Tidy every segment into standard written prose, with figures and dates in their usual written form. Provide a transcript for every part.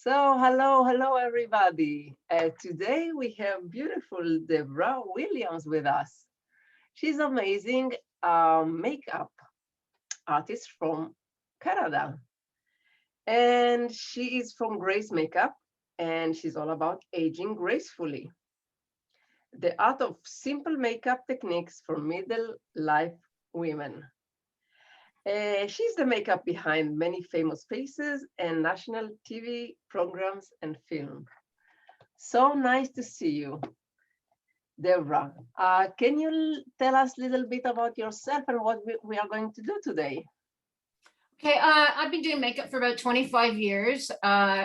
Hello, everybody. Today we have beautiful Deborah Williams with us. She's amazing makeup artist from Canada, and she is from Grace Makeup, and she's all about aging gracefully. The art of simple makeup techniques for middle life women. She's the makeup behind many famous faces and national TV programs and film. So nice to see you, Deborah. Can you tell us a little bit about yourself and what we are going to do today? Okay, I've been doing makeup for about 25 years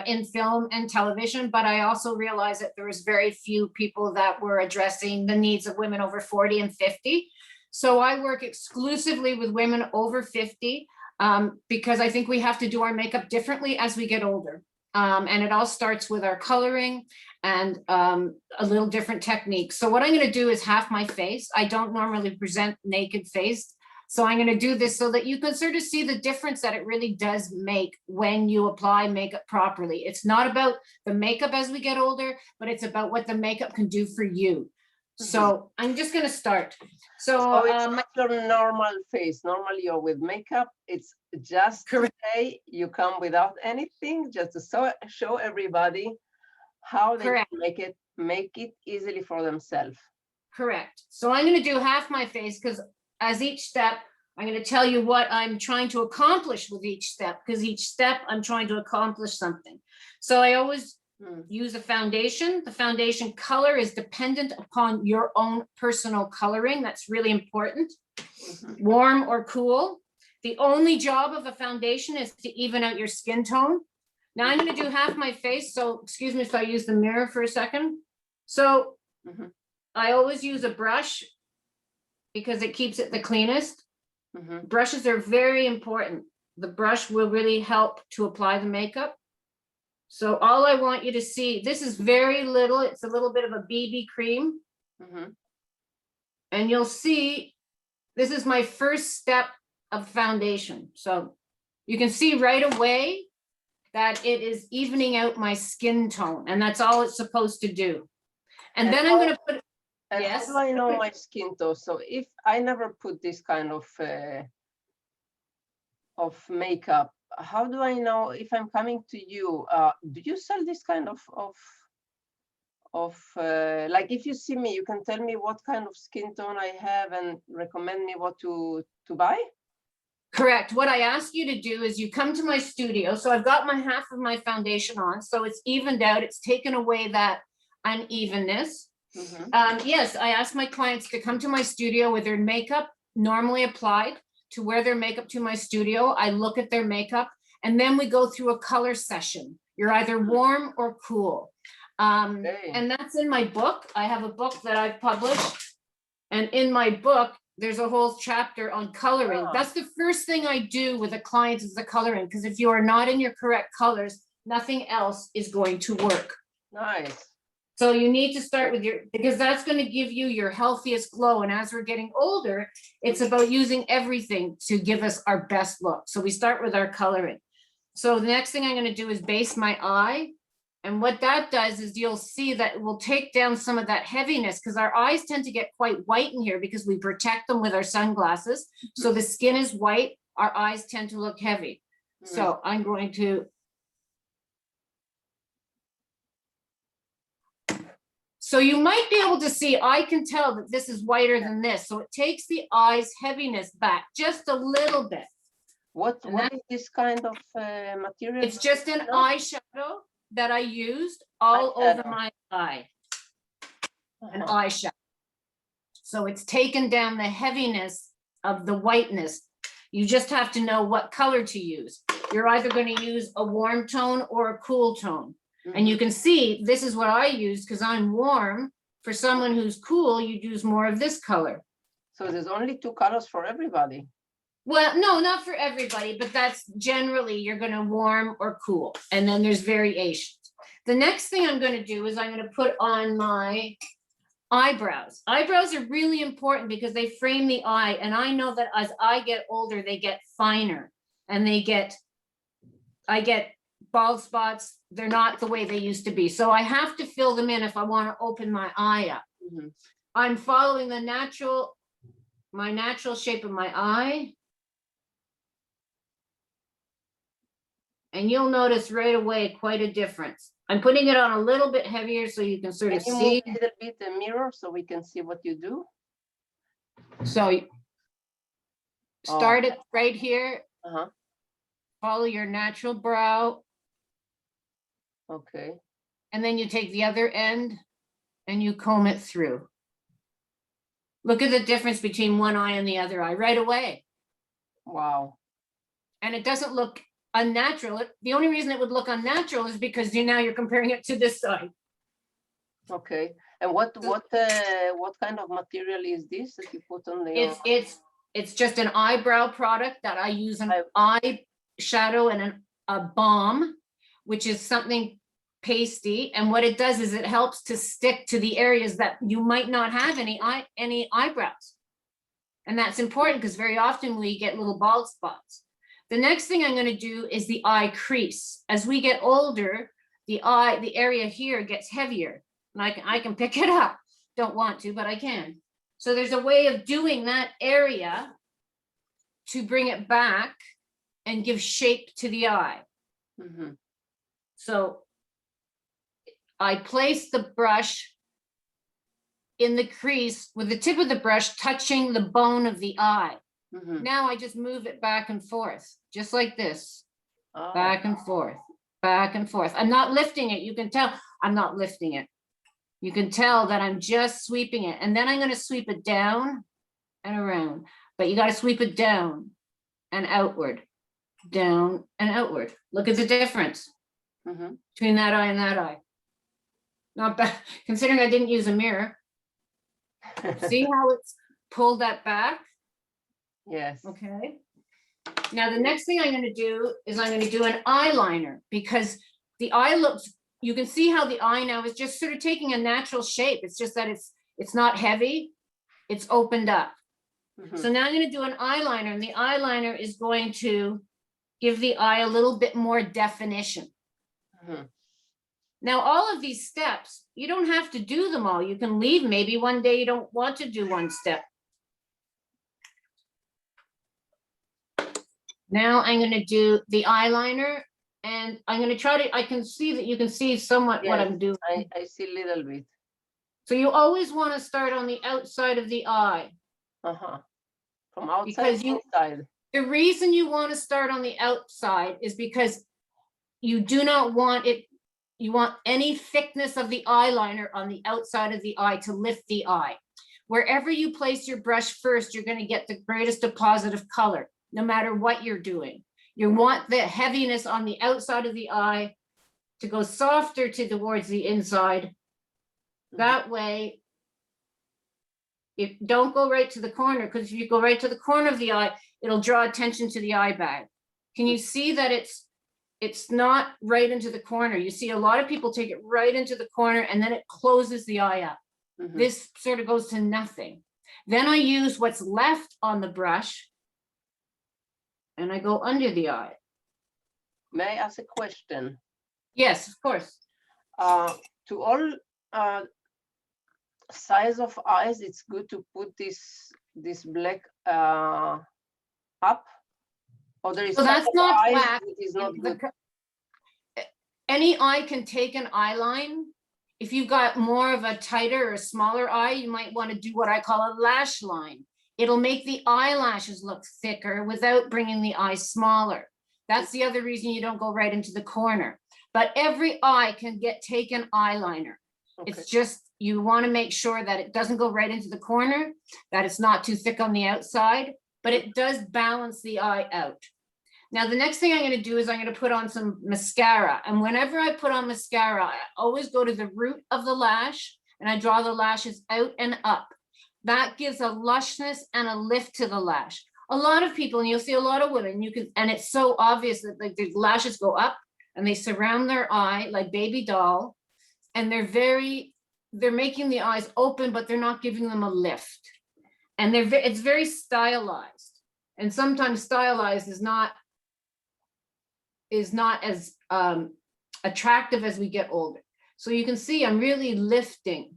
in film and television, but I also realized that there was very few people that were addressing the needs of women over 40 and 50. So I work exclusively with women over 50 because I think we have to do our makeup differently as we get older. And it all starts with our coloring and a little different technique. So what I'm going to do is half my face. I don't normally present naked face. So I'm going to do this so that you can sort of see the difference that it really does make when you apply makeup properly. It's not about the makeup as we get older, but it's about what the makeup can do for you. So I'm just going to start. So it's not your normal face. Normally you're with makeup. It's just today you come without anything, just to show everybody how they can make it easily for themselves. Correct. So I'm going to do half my face because as each step, I'm going to tell you what I'm trying to accomplish with each step, because each step I'm trying to accomplish something. So I always use a foundation. The foundation color is dependent upon your own personal coloring. That's really important. Warm or cool. The only job of a foundation is to even out your skin tone. Now I'm going to do half my face. So excuse me if I use the mirror for a second. So I always use a brush because it keeps it the cleanest. Brushes are very important. The brush will really help to apply the makeup. So all I want you to see, this is very little. It's a little bit of a BB cream. And you'll see, this is my first step of foundation. So you can see right away that it is evening out my skin tone, and that's all it's supposed to do. And then I'm going to put, how do I know my skin tone? So if I never put this kind of makeup, how do I know if I'm coming to you? Do you sell this kind of like, if you see me, you can tell me what kind of skin tone I have and recommend me what to buy? Correct. What I ask you to do is you come to my studio. So I've got my half of my foundation on, so it's evened out. It's taken away that unevenness. Yes, I ask my clients to come to my studio with their makeup normally applied, to wear their makeup to my studio. I look at their makeup, and then we go through a color session. You're either warm or cool. And that's in my book. I have a book that I've published. And in my book, there's a whole chapter on coloring. That's the first thing I do with a client is the coloring, because if you are not in your correct colors, nothing else is going to work. Nice. So you need to start with because that's going to give you your healthiest glow. And as we're getting older, it's about using everything to give us our best look. So we start with our coloring. So the next thing I'm going to do is base my eye. And what that does is you'll see that it will take down some of that heaviness, because our eyes tend to get quite white in here because we protect them with our sunglasses. So the skin is white, our eyes tend to look heavy. So I'm going to. So you might be able to see, I can tell that this is whiter than this. So it takes the eye's heaviness back just a little bit. What is this kind of material? It's just an eyeshadow that I used all over my eye. An eyeshadow. So it's taken down the heaviness of the whiteness. You just have to know what color to use. You're either going to use a warm tone or a cool tone. And you can see this is what I use because I'm warm. For someone who's cool, you'd use more of this color. So there's only two colors for everybody. Well, no, not for everybody, but that's generally you're going to warm or cool. And then there's variations. The next thing I'm going to do is I'm going to put on my eyebrows. Eyebrows are really important because they frame the eye. And I know that as I get older, they get finer and I get bald spots, they're not the way they used to be. So I have to fill them in if I want to open my eye up. Mhm. I'm following the my natural shape of my eye. And you'll notice right away quite a difference. I'm putting it on a little bit heavier so you can sort Can of you see. move a little bit the mirror so we can see what you do? So start it right here. Uh-huh. Follow your natural brow. Okay. And then you take the other end and you comb it through. Look at the difference between one eye and the other eye right away. Wow. And it doesn't look unnatural. The only reason it would look unnatural is because now you're comparing it to this side. Okay. And what kind of material is this that you put on the? It's just an eyebrow product that I use an eye shadow and a balm, which is something pasty. And what it does is it helps to stick to the areas that you might not have any eyebrows. And that's important because very often we get little bald spots. The next thing I'm going to do is the eye crease. As we get older, the area here gets heavier, and I can pick it up. Don't want to, but I can. So there's a way of doing that area to bring it back and give shape to the eye. Mm-hmm. So I place the brush in the crease with the tip of the brush touching the bone of the eye. Mm-hmm. Now I just move it back and forth, just like this. Oh. Back and forth, back and forth. I'm not lifting it. You can tell I'm not lifting it. You can tell that I'm just sweeping it. And then I'm going to sweep it down and around. But you got to sweep it down and outward, down and outward. Look at the difference between that eye and that eye. Not bad, considering I didn't use a mirror. See how it's pulled that back? Yes. Okay. Now the next thing I'm going to do is I'm going to do an eyeliner, because the eye looks, you can see how the eye now is just sort of taking a natural shape. It's just that it's not heavy, it's opened up. So now I'm going to do an eyeliner, and the eyeliner is going to give the eye a little bit more definition. Now, all of these steps, you don't have to do them all. You can leave. Maybe one day you don't want to do one step. Now I'm going to do the eyeliner, and I'm going to try to, I can see that you can see somewhat what I'm doing. I see a little bit. So you always want to start on the outside of the eye. From outside because to inside. The reason you want to start on the outside is because you do not want it, you want any thickness of the eyeliner on the outside of the eye to lift the eye. Wherever you place your brush first, you're going to get the greatest deposit of color, no matter what you're doing. You want the heaviness on the outside of the eye to go softer towards the inside. That way, don't go right to the corner, because if you go right to the corner of the eye, it'll draw attention to the eye bag. Can you see that it's not right into the corner? You see a lot of people take it right into the corner and then it closes the eye up. This sort of goes to nothing. Then I use what's left on the brush and I go under the eye. May I ask a question? Yes, of course. To all size of eyes, it's good to put this black up, or there is so that's not eyes black. that is not good. Any eye can take an eye line. If you've got more of a tighter or smaller eye, you might want to do what I call a lash line. It'll make the eyelashes look thicker without bringing the eye smaller. That's the other reason you don't go right into the corner. But every eye can take an eyeliner. It's just, you want to make sure that it doesn't go right into the corner, that it's not too thick on the outside, but it does balance the eye out. Now, the next thing I'm going to do is I'm going to put on some mascara. And whenever I put on mascara, I always go to the root of the lash and I draw the lashes out and up. That gives a lushness and a lift to the lash. A lot of people, and you'll see a lot of women, and it's so obvious that like the lashes go up and they surround their eye like baby doll, and they're making the eyes open, but they're not giving them a lift. And it's very stylized. And sometimes stylized is not as attractive as we get older. So you can see I'm really lifting.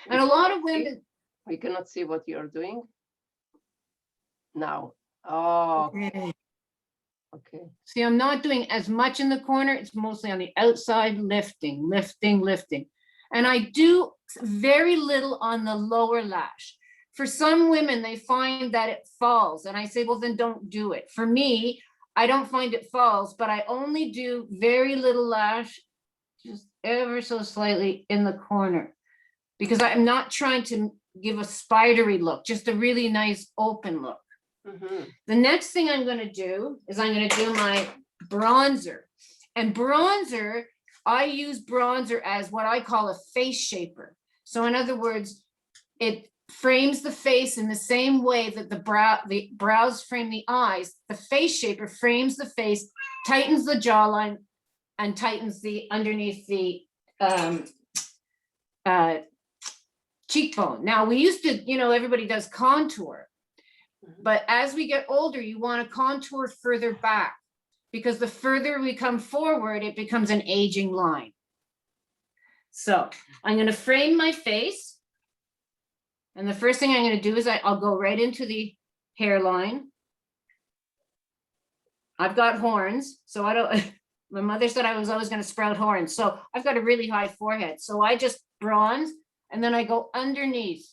And a lot of women. We cannot see what you're doing now. Oh, okay. See, I'm not doing as much in the corner. It's mostly on the outside, lifting, lifting, lifting. And I do very little on the lower lash. For some women, they find that it falls. And I say, well, then don't do it. For me, I don't find it falls, but I only do very little lash, just ever so slightly in the corner, because I'm not trying to give a spidery look, just a really nice open look. The next thing I'm going to do is I'm going to do my bronzer. And bronzer, I use bronzer as what I call a face shaper. So in other words, it frames the face in the same way that the brows frame the eyes. The face shaper frames the face, tightens the jawline, and tightens the underneath the cheekbone. Now we used to, everybody does contour, but as we get older, you want to contour further back, because the further we come forward, it becomes an aging line. So I'm going to frame my face. And the first thing I'm going to do is I'll go right into the hairline. I've got horns, so I don't, my mother said I was always going to sprout horns. So I've got a really high forehead. So I just bronze, and then I go underneath,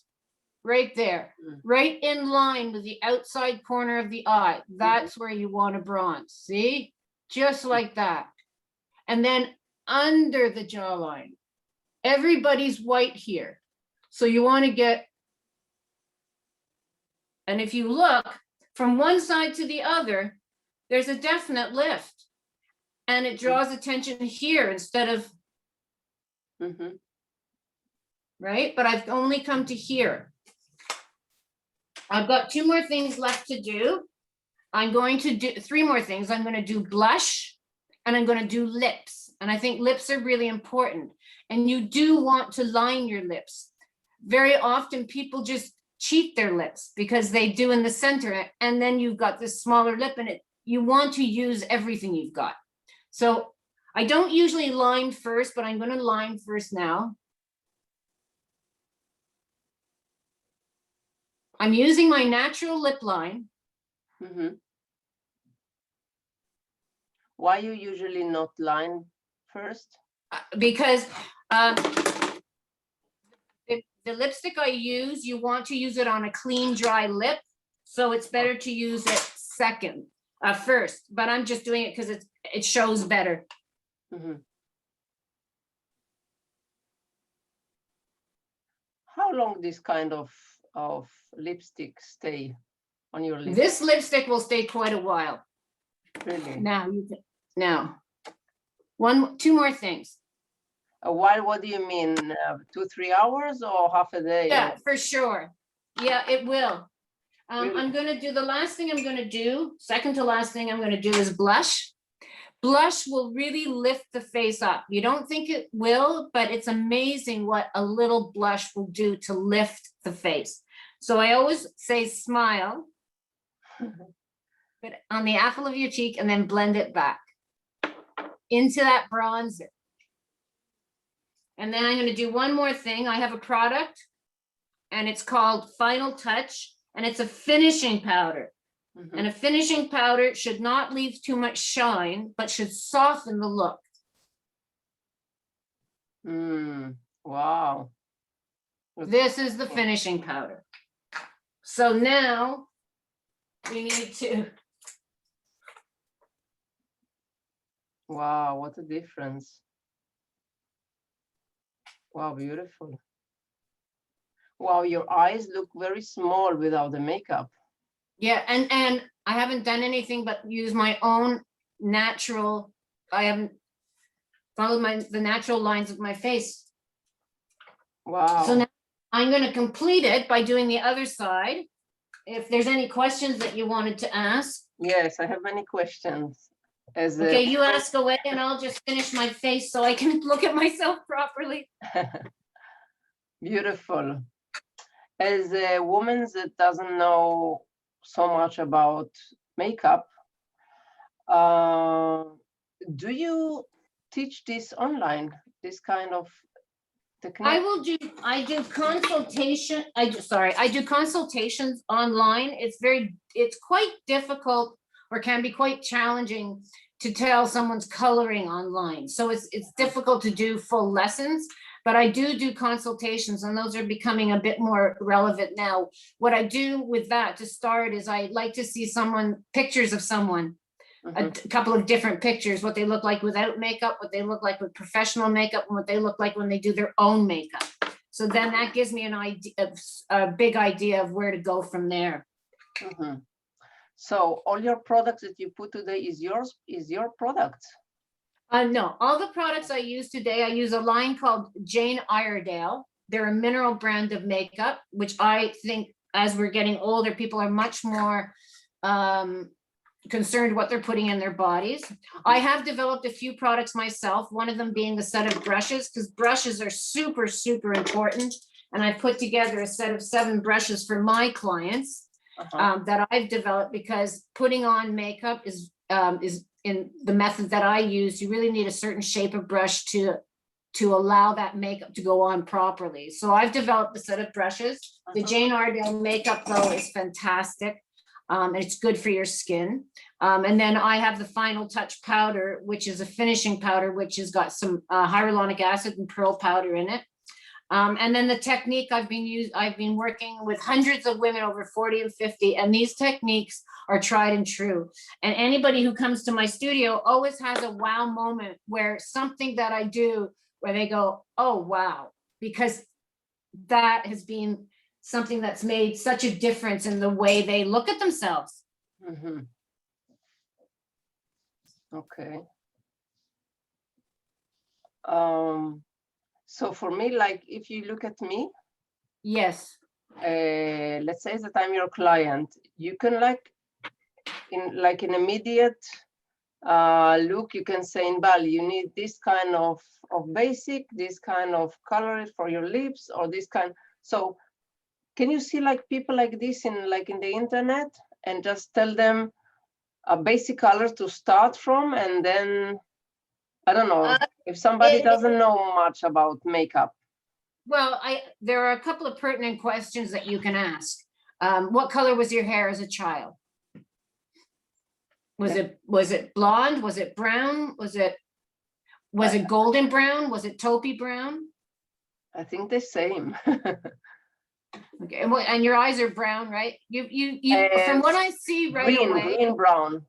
right there, right in line with the outside corner of the eye. That's where you want to bronze. See, just like that. And then under the jawline, everybody's white here. So you want to get, and if you look from one side to the other, there's a definite lift, and it draws attention here instead of, right? But I've only come to here. I've got 2 more things left to do. I'm going to do 3 more things. I'm going to do blush, and I'm going to do lips. And I think lips are really important. And you do want to line your lips. Very often people just cheat their lips because they do in the center, and then you've got this smaller lip, and you want to use everything you've got. So I don't usually line first, but I'm going to line first now. I'm using my natural lip line. Why you usually not line first? Because the lipstick I use, you want to use it on a clean, dry lip. So it's better to use it first. But I'm just doing it because it shows better. How long this kind of lipstick stay on your lips? This lipstick will stay quite a while. Really? Now, 2 more things. A while, what do you mean? 2-3 hours or half a day? Yeah, for sure. Yeah, it will. I'm going to do the last thing I'm going to do. Second to last thing I'm going to do is blush. Blush will really lift the face up. You don't think it will, but it's amazing what a little blush will do to lift the face. So I always say smile, but on the apple of your cheek, and then blend it back into that bronzer. And then I'm going to do one more thing. I have a product, and it's called Final Touch, and it's a finishing powder. And a finishing powder should not leave too much shine, but should soften the look. Wow. This is the finishing powder. So now we need to. Wow, what a difference. Wow, beautiful. Wow, your eyes look very small without the makeup. Yeah, and I haven't done anything but use my own natural, I haven't followed the natural lines of my face. Wow. So now I'm going to complete it by doing the other side. If there's any questions that you wanted to ask. Yes, I have many questions. Okay, you ask away, and I'll just finish my face so I can look at myself properly. Beautiful. As a woman that doesn't know so much about makeup, do you teach this online, this kind of technique? I do consultation, I do consultations online. It's quite difficult or can be quite challenging to tell someone's coloring online. So it's difficult to do full lessons, but I do consultations, and those are becoming a bit more relevant now. What I do with that to start is I like to see pictures of someone, a couple of different pictures, what they look like without makeup, what they look like with professional makeup, and what they look like when they do their own makeup. So then that gives me an idea, a big idea of where to go from there. So all your products that you put today is your product? No, all the products I use today, I use a line called Jane Iredale. They're a mineral brand of makeup, which I think as we're getting older, people are much more concerned what they're putting in their bodies. I have developed a few products myself, one of them being the set of brushes, because brushes are super, super important. And I put together a set of 7 brushes for my clients that I've developed, because putting on makeup is in the method that I use, you really need a certain shape of brush to allow that makeup to go on properly. So I've developed a set of brushes. The Jane Iredale makeup though is fantastic. It's good for your skin. And then I have the Final Touch powder, which is a finishing powder, which has got some hyaluronic acid and pearl powder in it. And then the technique I've been working with hundreds of women over 40 and 50, and these techniques are tried and true. And anybody who comes to my studio always has a wow moment where something that I do where they go, oh, wow, because that has been something that's made such a difference in the way they look at themselves. Okay. So for me, like if you look at me, yes, let's say that I'm your client, you can in immediate look, you can say in Bali, you need this kind of basic, this kind of color for your lips, or this kind. So can you see like people like this in the internet and just tell them a basic color to start from, and then I don't know if somebody doesn't know much about makeup. Well, there are a couple of pertinent questions that you can ask. What color was your hair as a child? Was it blonde? Was it brown? Was it golden brown? Was it taupey brown? I think the same. Okay, and your eyes are brown, right? You from what I see right away. Green brown.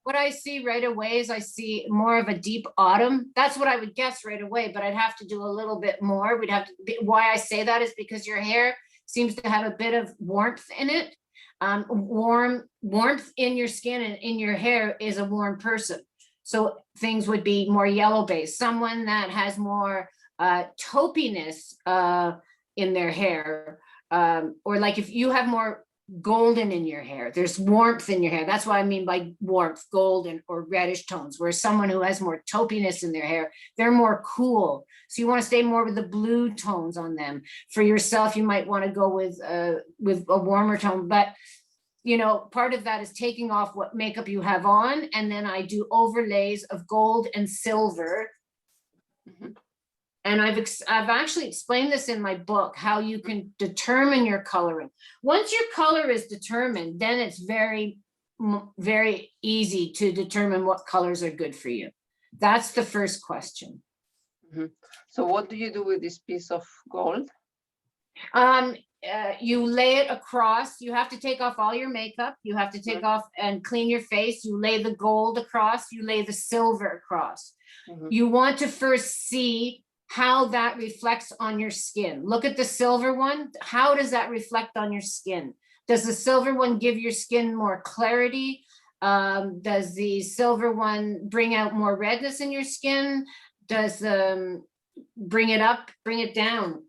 What I see right away is I see more of a deep autumn. That's what I would guess right away, but I'd have to do a little bit more. Why I say that is because your hair seems to have a bit of warmth in it. Warmth in your skin and in your hair is a warm person. So things would be more yellow based. Someone that has more taupiness in their hair, or like if you have more golden in your hair, there's warmth in your hair. That's what I mean by warmth, golden or reddish tones, where someone who has more taupiness in their hair, they're more cool. So you want to stay more with the blue tones on them. For yourself, you might want to go with a warmer tone, but you know, part of that is taking off what makeup you have on, and then I do overlays of gold and silver. And I've actually explained this in my book, how you can determine your coloring. Once your color is determined, then it's very, very easy to determine what colors are good for you. That's the first question. So what do you do with this piece of gold? You lay it across. You have to take off all your makeup. You have to take off and clean your face. You lay the gold across. You lay the silver across. You want to first see how that reflects on your skin. Look at the silver one. How does that reflect on your skin? Does the silver one give your skin more clarity? Does the silver one bring out more redness in your skin? Does bring it up, bring it down?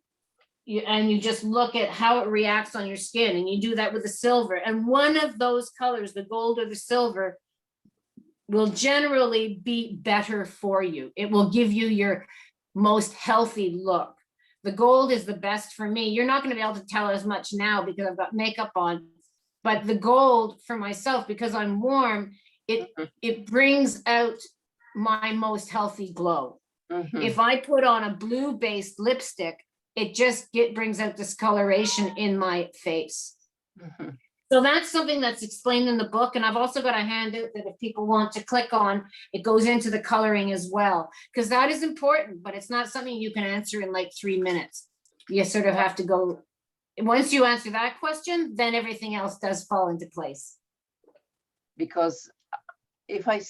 And you just look at how it reacts on your skin, and you do that with the silver. And one of those colors, the gold or the silver, will generally be better for you. It will give you your most healthy look. The gold is the best for me. You're not going to be able to tell as much now because I've got makeup on, but the gold for myself, because I'm warm, it brings out my most healthy glow. If I put on a blue based lipstick, it just brings out discoloration in my face. So that's something that's explained in the book. And I've also got a handout that if people want to click on, it goes into the coloring as well, because that is important, but it's not something you can answer in like 3 minutes. You sort of have to go, once you answer that question, then everything else does fall into place. Because if I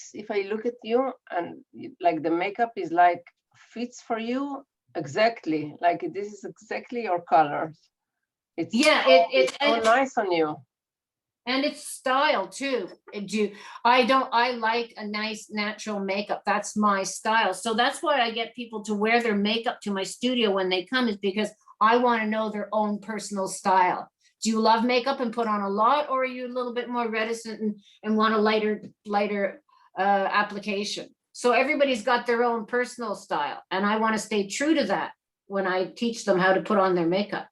look at you and like the makeup is like fits for you exactly, like this is exactly your colors. It's it's so nice on you. And it's style too. I like a nice natural makeup. That's my style. So that's why I get people to wear their makeup to my studio when they come, is because I want to know their own personal style. Do you love makeup and put on a lot, or are you a little bit more reticent and want a lighter application? So everybody's got their own personal style, and I want to stay true to that when I teach them how to put on their makeup.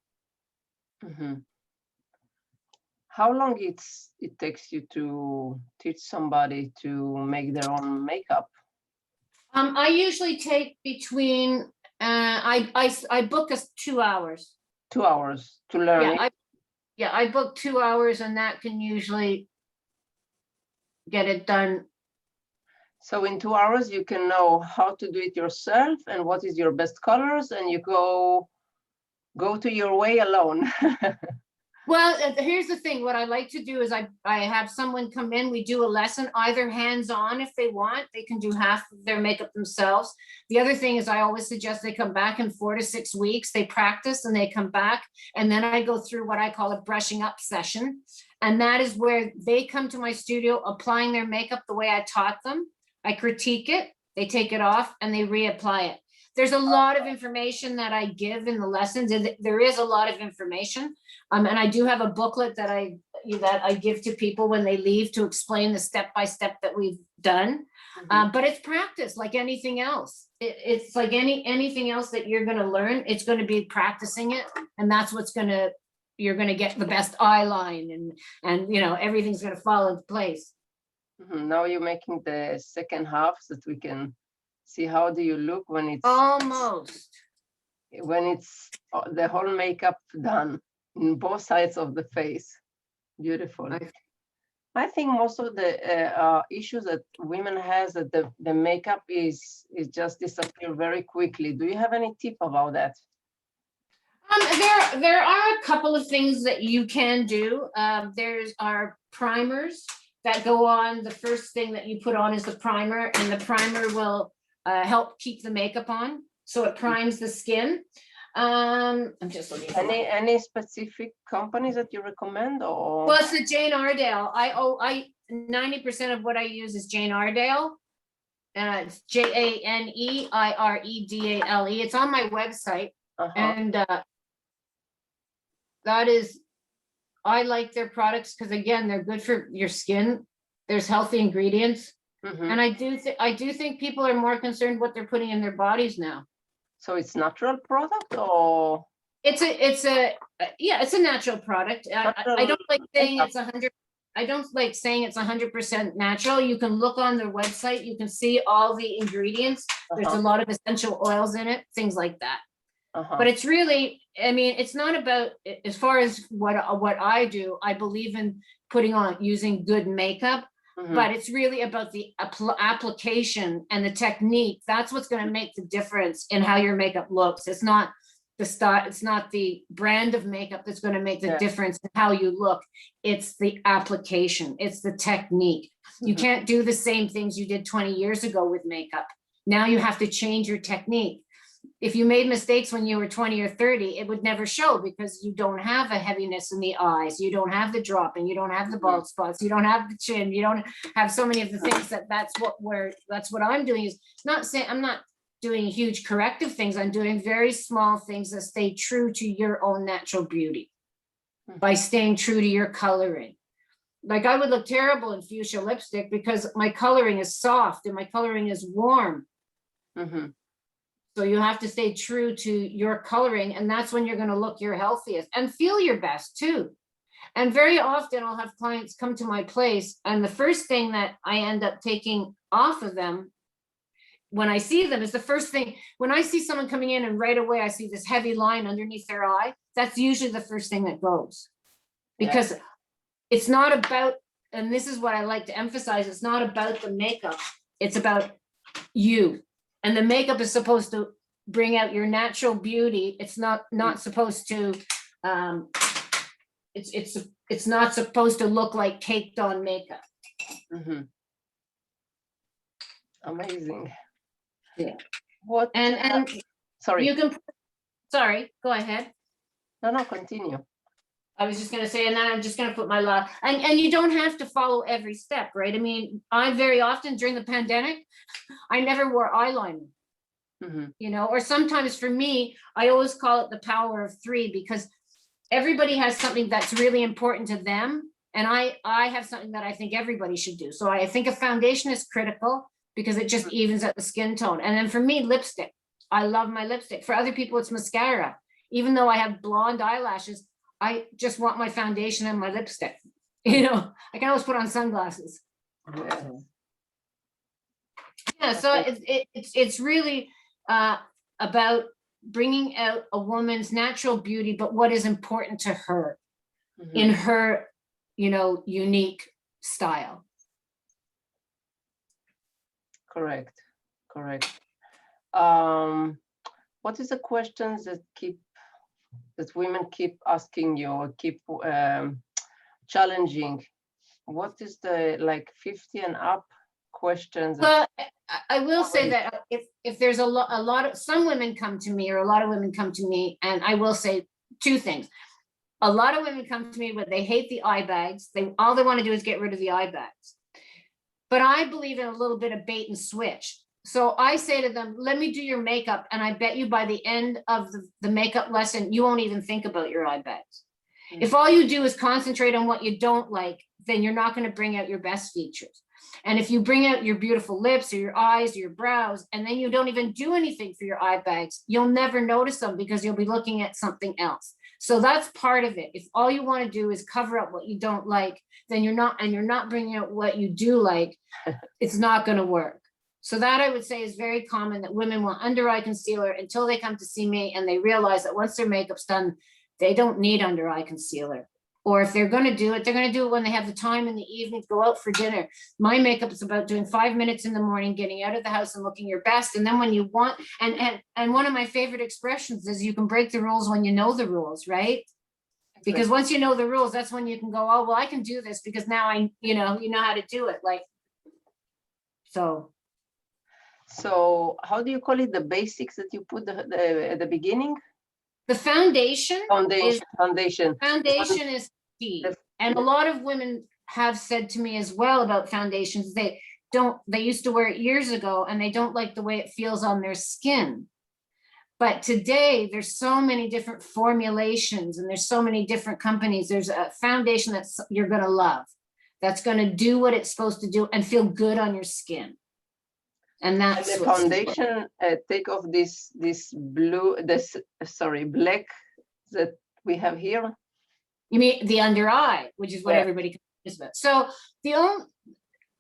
How long it takes you to teach somebody to make their own makeup? I usually take between I book us 2 hours. 2 hours to learn it? I book 2 hours, and that can usually get it done. So in 2 hours, you can know how to do it yourself and what is your best colors, and you go to your way alone. Well, here's the thing. What I like to do is I have someone come in, we do a lesson, either hands-on if they want, they can do half of their makeup themselves. The other thing is I always suggest they come back in 4 to 6 weeks, they practice and they come back. And then I go through what I call a brushing up session. And that is where they come to my studio applying their makeup the way I taught them. I critique it, they take it off, and they reapply it. There's a lot of information that I give in the lessons. There is a lot of information. And I do have a booklet that I give to people when they leave to explain the step-by-step that we've done. But it's practice like anything else. It's like anything else that you're going to learn. It's going to be practicing it. And that's what's you're going to get the best eye line, and everything's going to fall into place. Now you're making the second half so that we can see how do you look when it's the whole makeup done in both sides of the face. Beautiful. I think most of the issues that women has that the makeup is just disappear very quickly. Do you have any tip about that? There are a couple of things that you can do. There's our primers that go on. The first thing that you put on is the primer, and the primer will help keep the makeup on. So it primes the skin. I'm just looking for any specific companies that you recommend, or? Well, it's the Jane Iredale. I 90% of what I use is Jane Iredale. It's JANEIREDALE. It's on my website. And that is, I like their products because again, they're good for your skin. There's healthy ingredients. And I do think people are more concerned what they're putting in their bodies now. So it's natural product, or? It's a natural product. I don't like saying it's 100. I don't like saying it's 100% natural. You can look on their website. You can see all the ingredients. There's a lot of essential oils in it, things like that. But it's really, I mean, it's not about, as far as what I do, I believe in using good makeup, but it's really about the application and the technique. That's what's going to make the difference in how your makeup looks. It's not the style, it's not the brand of makeup that's going to make the difference in how you look. It's the application, it's the technique. You can't do the same things you did 20 years ago with makeup. Now you have to change your technique. If you made mistakes when you were 20 or 30, it would never show because you don't have a heaviness in the eyes. You don't have the dropping. You don't have the bald spots. You don't have the chin. You don't have so many of the things that's what I'm doing is not saying I'm not doing huge corrective things. I'm doing very small things that stay true to your own natural beauty by staying true to your coloring. Like I would look terrible in fuchsia lipstick because my coloring is soft and my coloring is warm. So you have to stay true to your coloring, and that's when you're going to look your healthiest and feel your best too. And very often I'll have clients come to my place, and the first thing that I end up taking off of them when I see them is the first thing, when I see someone coming in and right away I see this heavy line underneath their eye, that's usually the first thing that goes. Because it's not about, and this is what I like to emphasize, it's not about the makeup, it's about you. And the makeup is supposed to bring out your natural beauty. It's not supposed to, it's not supposed to look like caked on makeup. Mm-hmm. Amazing. Yeah. What? And sorry. you can, sorry, go ahead. No, continue. I was just gonna say, and then I'm just gonna put my last, and you don't have to follow every step, right? I mean, I very often during the pandemic, I never wore eyeliner. Mm-hmm. You know, or sometimes for me, I always call it the power of three, because everybody has something that's really important to them. And I have something that I think everybody should do. So I think a foundation is critical because it just evens out the skin tone. And then for me, lipstick. I love my lipstick. For other people, it's mascara. Even though I have blonde eyelashes, I just want my foundation and my lipstick. You know, I can always put on sunglasses. Yeah, so it's really about bringing out a woman's natural beauty, but what is important to her in her, you know, unique style. Correct. What is the questions that women keep asking you or keep challenging? What is the like 50 and up questions? Well, I will say that if there's a lot of, some women come to me, or a lot of women come to me, and I will say two things. A lot of women come to me, but they hate the eye bags. All they want to do is get rid of the eye bags. But I believe in a little bit of bait and switch. So I say to them, let me do your makeup, and I bet you by the end of the makeup lesson, you won't even think about your eye bags. If all you do is concentrate on what you don't like, then you're not going to bring out your best features. And if you bring out your beautiful lips or your eyes or your brows, and then you don't even do anything for your eye bags, you'll never notice them because you'll be looking at something else. So that's part of it. If all you want to do is cover up what you don't like, then you're not bringing out what you do like, it's not going to work. So that I would say is very common, that women want under eye concealer until they come to see me and they realize that once their makeup's done, they don't need under eye concealer. Or if they're going to do it, they're going to do it when they have the time in the evening to go out for dinner. My makeup is about doing 5 minutes in the morning, getting out of the house and looking your best. And then when you want, and one of my favorite expressions is you can break the rules when you know the rules, right? Because once you know the rules, that's when you can go, oh, well, I can do this because now you know how to do it. Like, so. So how do you call it? The basics that you put at the beginning? The foundation. Foundation is key. And a lot of women have said to me as well about foundations, they used to wear it years ago and they don't like the way it feels on their skin. But today there's so many different formulations and there's so many different companies. There's a foundation that you're going to love, that's going to do what it's supposed to do and feel good on your skin. And that's the foundation. Take off this black that we have here. You mean the under eye, which is what everybody confused about. So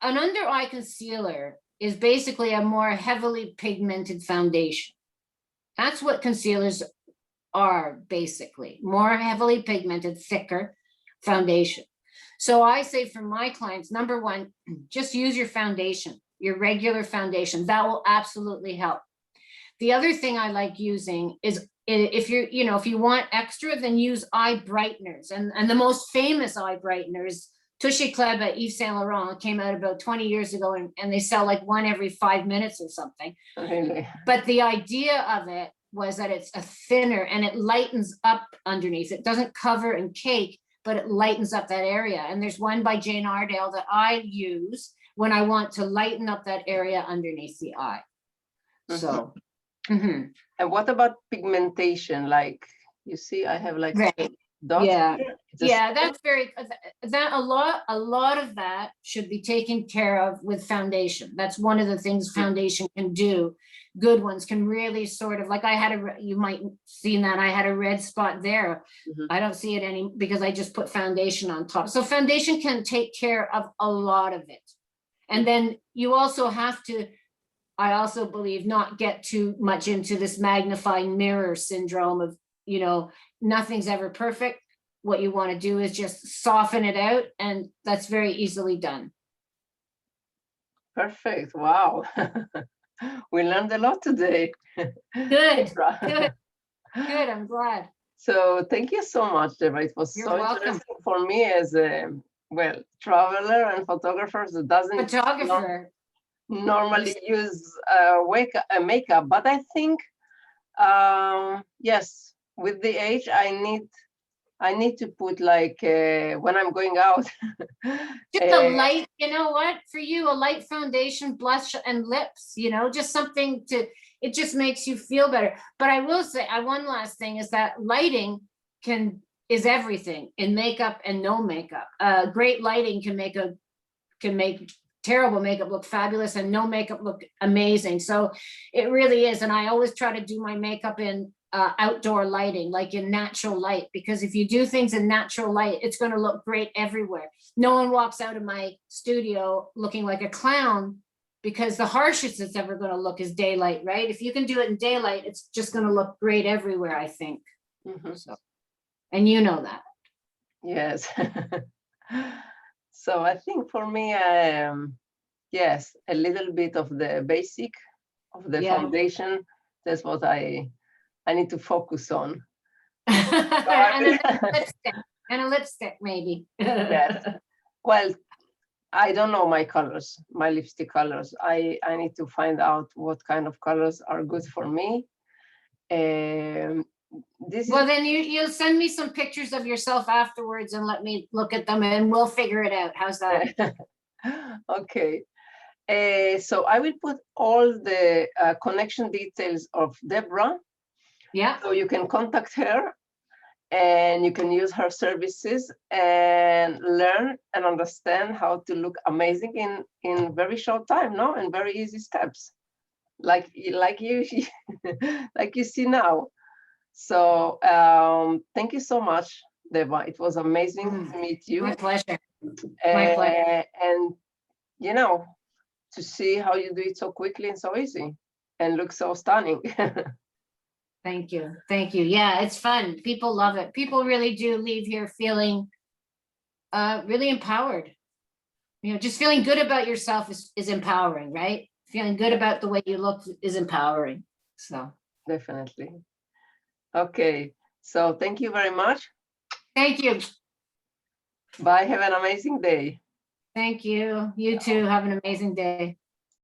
an under eye concealer is basically a more heavily pigmented foundation. That's what concealers are, basically more heavily pigmented, thicker foundation. So I say for my clients, number one, just use your foundation, your regular foundation. That will absolutely help. The other thing I like using is if you want extra, then use eye brighteners. And the most famous eye brighteners, Touche Club at Yves Saint Laurent, came out about 20 years ago, and they sell like one every 5 minutes or something. Really? But the idea of it was that it's a thinner and it lightens up underneath. It doesn't cover and cake, but it lightens up that area. And there's one by Jane Iredale that I use when I want to lighten up that area underneath the eye. So. And what about pigmentation? Like, you see, I have like right. dots Yeah. here? Yeah, that's very, that a lot of that should be taken care of with foundation. That's one of the things foundation can do. Good ones can really sort of, like I had you might seen that I had a red spot there. Mhm. I don't see it any because I just put foundation on top. So foundation can take care of a lot of it. And then you also have to, I also believe, not get too much into this magnifying mirror syndrome of, nothing's ever perfect. What you want to do is just soften it out, and that's very easily done. Perfect. Wow. We learned a lot today. Good, good, good. I'm glad. So thank you so much, Deborah. It was You're so welcome. interesting for me as a, traveler and photographer that doesn't Photographer. normally use makeup. But I think, yes, with the age, I need to put like when I'm going out. Just a light, you know what? For you, a light foundation, blush, and lips, just something it just makes you feel better. But I will say, one last thing is that lighting is everything in makeup and no makeup. Great lighting can make terrible makeup look fabulous and no makeup look amazing. So it really is. And I always try to do my makeup in outdoor lighting, like in natural light, because if you do things in natural light, it's going to look great everywhere. No one walks out of my studio looking like a clown, because the harshest it's ever going to look is daylight, right? If you can do it in daylight, it's just going to look great everywhere, I think. So, and you know that. Yes. So I think for me, yes, a little bit of the basic of the foundation. That's what I need to focus on. And a lipstick, maybe. Yes. Well, I don't know my colors, my lipstick colors. I need to find out what kind of colors are good for me. Well, then you'll send me some pictures of yourself afterwards and let me look at them, and we'll figure it out. How's that? Okay. So I will put all the connection details of Deborah. Yeah. So you can contact her and you can use her services and learn and understand how to look amazing in very short time, no? In very easy steps, like you like you see now. So thank you so much, Deborah. It was amazing to meet you. My pleasure. My pleasure. And to see how you do it so quickly and so easy and look so stunning. Thank you. Thank you. Yeah, it's fun. People love it. People really do leave here feeling really empowered. Just feeling good about yourself is empowering, right? Feeling good about the way you look is empowering. So definitely. Okay. So thank you very much. Thank you. Bye. Have an amazing day. Thank you. You too. Have an amazing day.